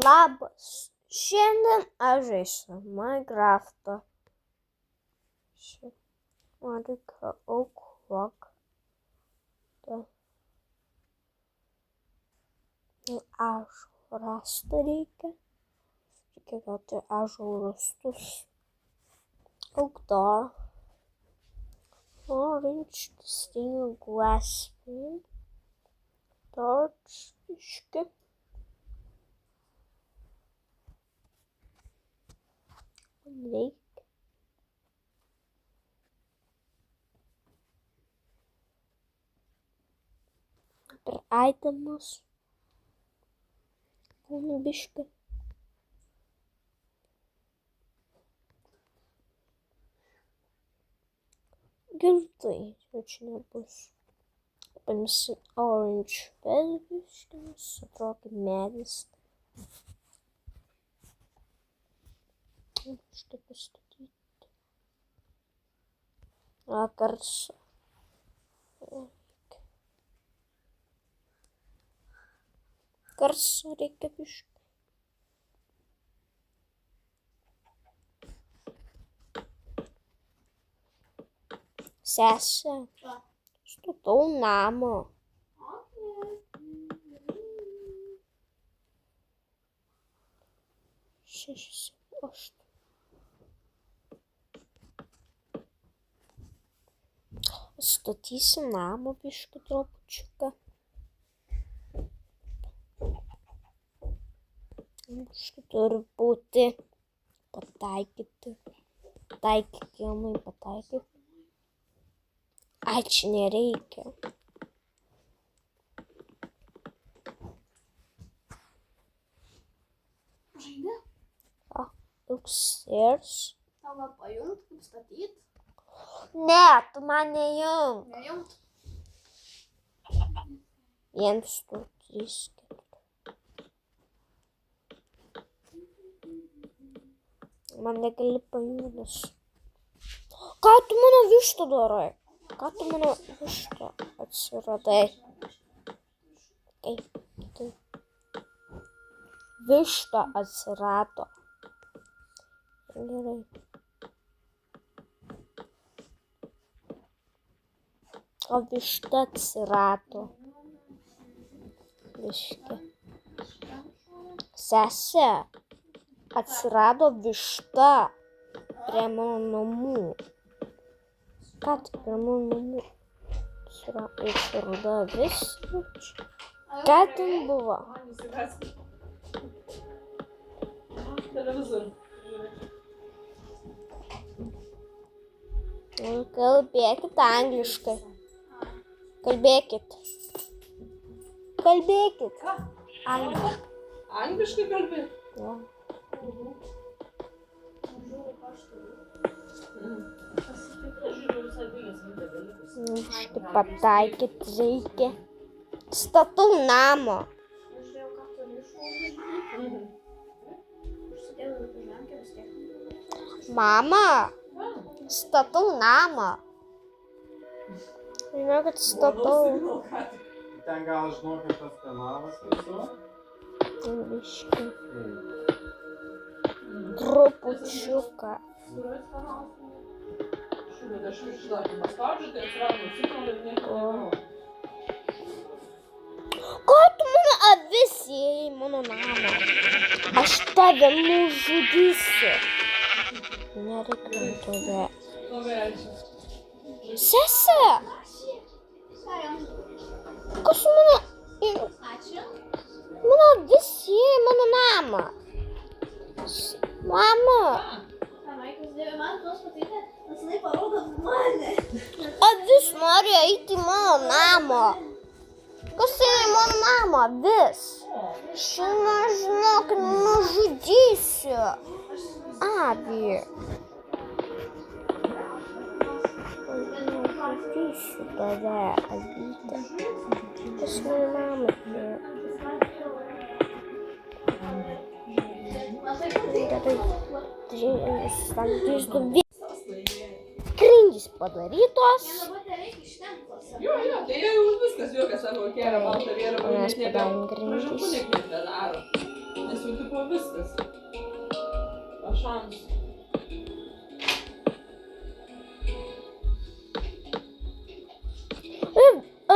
Labas, šiandien aš žaisiu Minecraftą. Man reikia aukok. Ąžuolų rąstą reikia. Reikia gauti ąžuolų rąstus. Outdoor. Orange stained glass pen. Torch. Reikia. Per itemus. Būna biški. Gerai, jau čia nebus. Paimsim orange pen biški, atrodo kaip medis. Štai pastatyti. Garsą. Garsą reikia biški. Sesė, statau namą. Šešis, aštuoni. Statysim namą biški trupučiuką. Biški turi būti pataikyti. Taikymai pataikyti. Ai, čia nereikia. Žaidė? Upstairs. Tau gal pajungt, kaip statyt? Ne, tu man nejung. Nejungt? 1, 2, 3, 4. Man negali pajungus. Ką tu mano vištą darai? Ką tu mano vištą atsiradai? Višta atsirado. Gerai. O višta atsirado. Biški. Sesė. Atsirado višta prie mano namų. Ką tai prie mano namų? Atsirado vis. Ką ten buvo? Televizorių. Kalbėkit angliškai. Kalbėkit. Kalbėkit. Angliškai. Angliškai kalbi? Ja. Biški pataikyt reikia. Statau namą. Aš žiūrėjau, ką turi išvažiuoti. Užsidėjau žemkę vis tiek. Mama, statau namą. Žinau, kad statau. Ten gal žinokit tas kanalas viso? Biški. Trupučiuką. Bet aš žinokit, paspaudžiu, tai atsirado nusikalbė ir nieko nedarau. Ką tu mano avis įėjai į mano namą? Aš tave nužudysiu. Nereikia tave. Labai ačiū. Sese! Ką jam? Kas su mano... Ačiū. Mano avis įėjo į mano namą. Mama! Maikas dėvė man tuos patinka, nes jinai parodo mane. Avis nori eiti į mano namą. Kas eina į mano namą? Avis. Šiandien, žinok, nužudysiu. Avį. Nužudysiu tave, avytę. Kas mano namą įėjo? Gerai. Grindys padarytos. Jo, tai jau viskas juokas savo kėlė, baltą vėliavą. Mes padarėm grindis. Prašau, nedaro. Nes jau tipo viskas. Pašansų.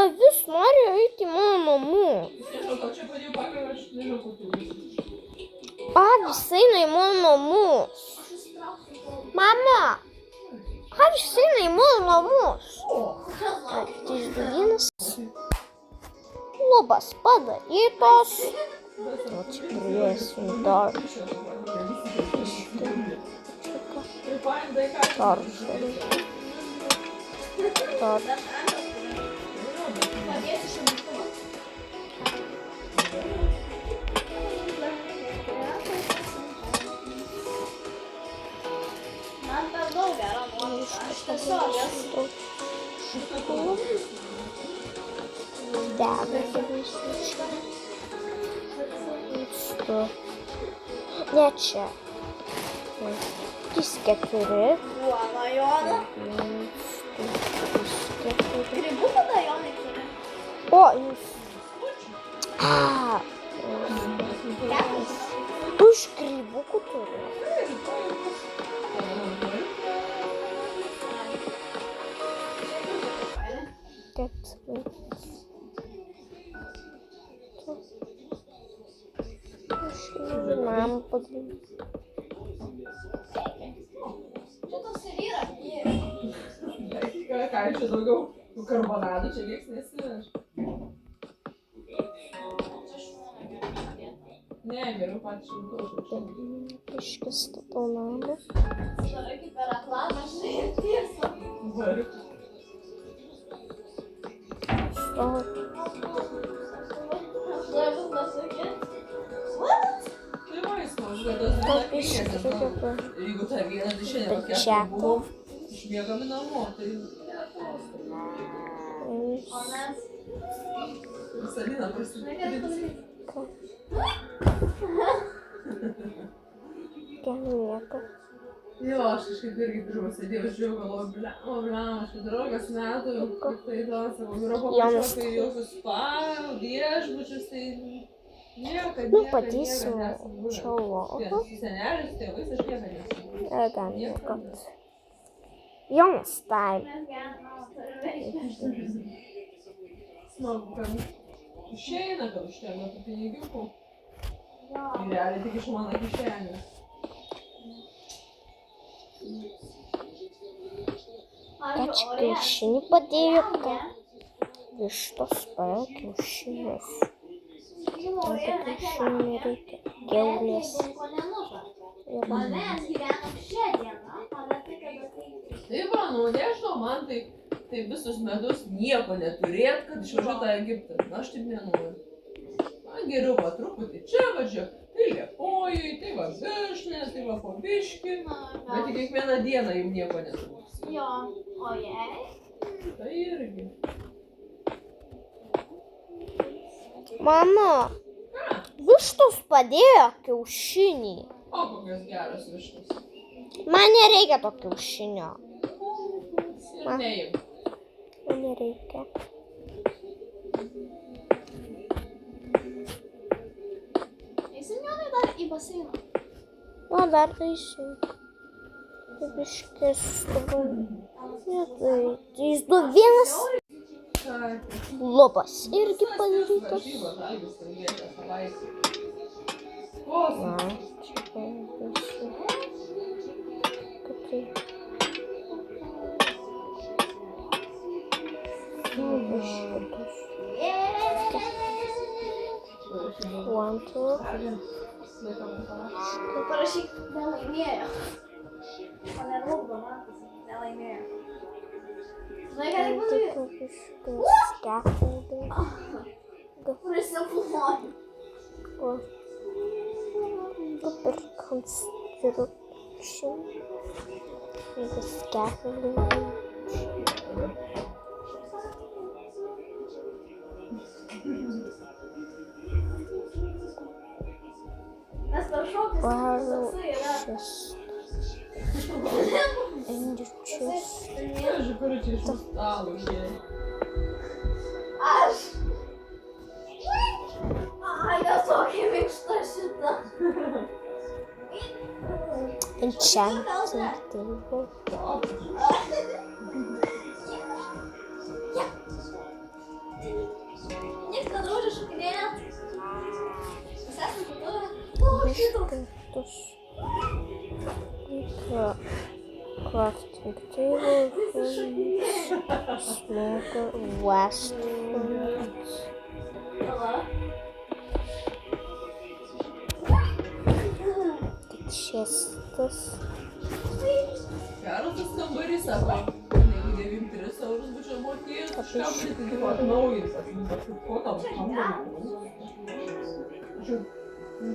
Avis nori eiti į mano namus. Nežinau, gal čia padėjau pakalbą, aš nežinau, kokiu bus. Avis eina į mano namus. Mama, avis eina į mano namus. 3, 2, 1. Lubas padarytos. O čia pridėsim dar. Padėsiu šaldytuvą. Man per daug gera nuotaika. Aš tiesiog esu. Dega visų čia. Ne čia. 3, 4. Duona, Jona. 3, 4. Grybukų da Jonai turi. O, jūs. Už grybukų turi. Man padaryti. Šitas ir yra. Ką čia daugiau karbonadų čia lieks nesiveš. Ne, geriau patį šiltau. Iškis statau namą. Darai kaip per reklamą, žinai, ir tiesa. Vark. Stovi. Aš noriu pasakyti. What? Tai va, jis mažu, kad tas Taip, vienas iškripo. jeigu tą vieną tai šiandien Bet pakėlė, čia. buvom išbėgami namo, tai O mes. Salina Negali pasitikrinti. pasakyti. Nieko. Jo, aš kažkaip irgi pirmą sėdėjau, žiūrėjau, galvoju, aš draugas metų, kaip tai įdomu, sakau, vyro paprašau, kai jau suspau, viešbučius, tai niekad, Nu, niekad patysiu nesam buvę. čia lovą. Su seneliais, tėvais aš niekad nesu. Gal nieko. Jonas taip. Mes gerą mamą turime. Smagu, kad išeina, kad užtenka tų pinigiukų. Jo. Ir realiai tik iš mano kišenės. Ką čia kiaušinį padėjo, ką? Vištos padėjo kiaušinius. Man tai kiaušinių nereikia. Kiaulės. Ir O mes gyvenam šią dieną, o ne tai, kada tai... Tai va, nu nežinau, man tai visus metus nieko neturėt, kad išvažiuotų į Egiptą. Na, aš taip nenoriu. Man geriau va truputį čia važiuoju. Tai Liepojui, tai va Višnės, tai va po biškį. Bet tik kiekvieną dieną jums nieko netrūks. Jo, o jei? Tai irgi. Mama, vištos padėjo kiaušinį. O kokios geros vištos. Man nereikia to kiaušinio. Ir neim. Man nereikia. Eisim Jonai dar į baseiną. O dar eisiu. Taip iškės dabar. Ne, tai 3, 2, 1. Ką? Lubas irgi padarytas. Varžybos, algis, kalbėta savaitę. Na, Kosmos. čia padarysiu. Kad tai... Šitas. 1, 2. Parašyk, nelaimėjo. O ne rūba, matosi, nelaimėjo. Žinai, ką tai padaryti? Scaffolding. Prisifilmuoju. Super construction. The scaffolding. Mes per šokius Wow, toksai yra. chest. And the chest. Aš kur čia iš stalo išėjau. Aš. Ai, nesu tokia minkšta šita. Enchanting table. Niech to duży szuknienia. Zasad kultura. Biscuitos. Crafting table. Smoker. West. Chestas. Geras tas kambarys, sako, jeigu 93 eurus būčiau mokėjęs, kažkam tai atnaujintas. Ko tam kambarį? Aš jau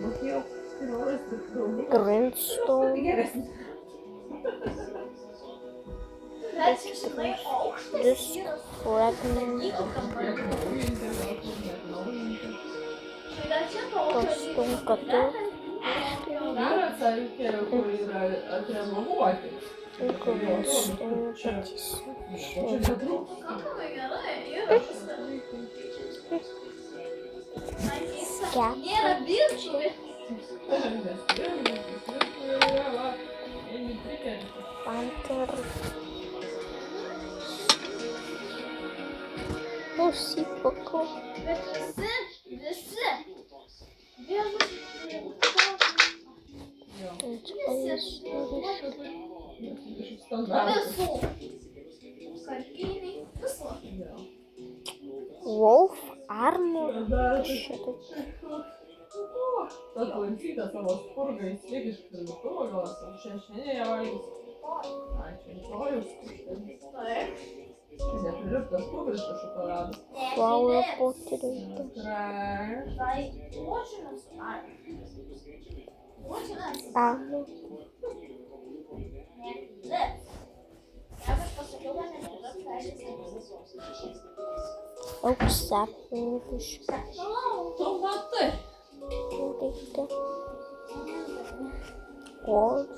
mokėjau eurais, bet daugiau. Grindstone. Geresnis. Žinai, aukštas This vyras. fragment. Atnaujinti, atnaujinti. Gal čia to Costume couture. Dar atsarkė, kur yra atrenovuoti. Grindstone. Patys. Čia netrūks. pakankamai gerai. Įrašas. Nėra birčių. Panther. Nusipirkau. Bet visi. Visų. Karpiniai. Visų. Wolf armor. Šitaip. Tas lankytas savo spurgais tiek iš kredituvo, gal šiandien valgys. Ai, čia rytojus. Taip. Čia nepriliptas pūbriškas šokoladas. Flower pottery. Trash. Tai ruošinas. Ai. Ruošinas. Armor. Ne. Jeigu aš pasakiau, kad nėra, tai reiškia. Auksapulvis. Tu matai. Reikia. Wolf.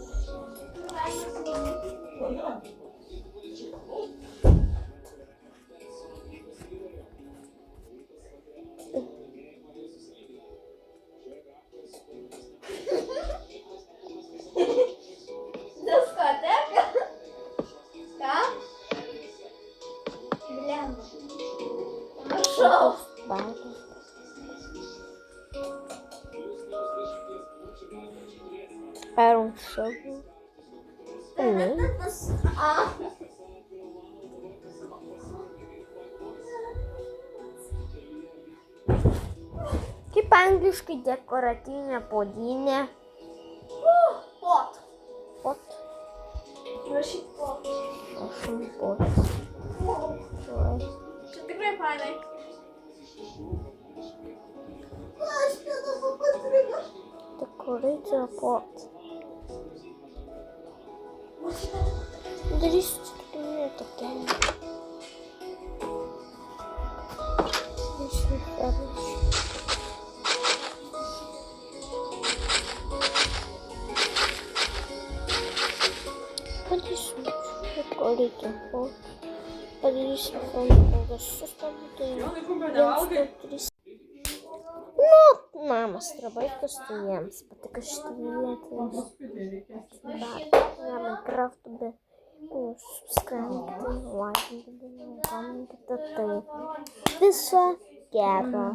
Diskoteka? Ką? Blem. Prašau. Bada. Iron shovel. Ne. Kaip angliškai dekoratyvinė puodynė. Pot. Pot. Rašyk pot. Rašom pot. Čia tikrai fainai. Aš nedabu patrinu. Dekoracija pot. Darysiu citrininę tokią. Padarysiu dekoracija pot. Padarysiu fondą sustabdyti. Jonai, kumpio nevalgai? Nu, namas yra baigtas, tai jiems patiko šitą vietą. Paskui tai reikės. Minecraft, bet subscribe, like, comment, tai viso gero.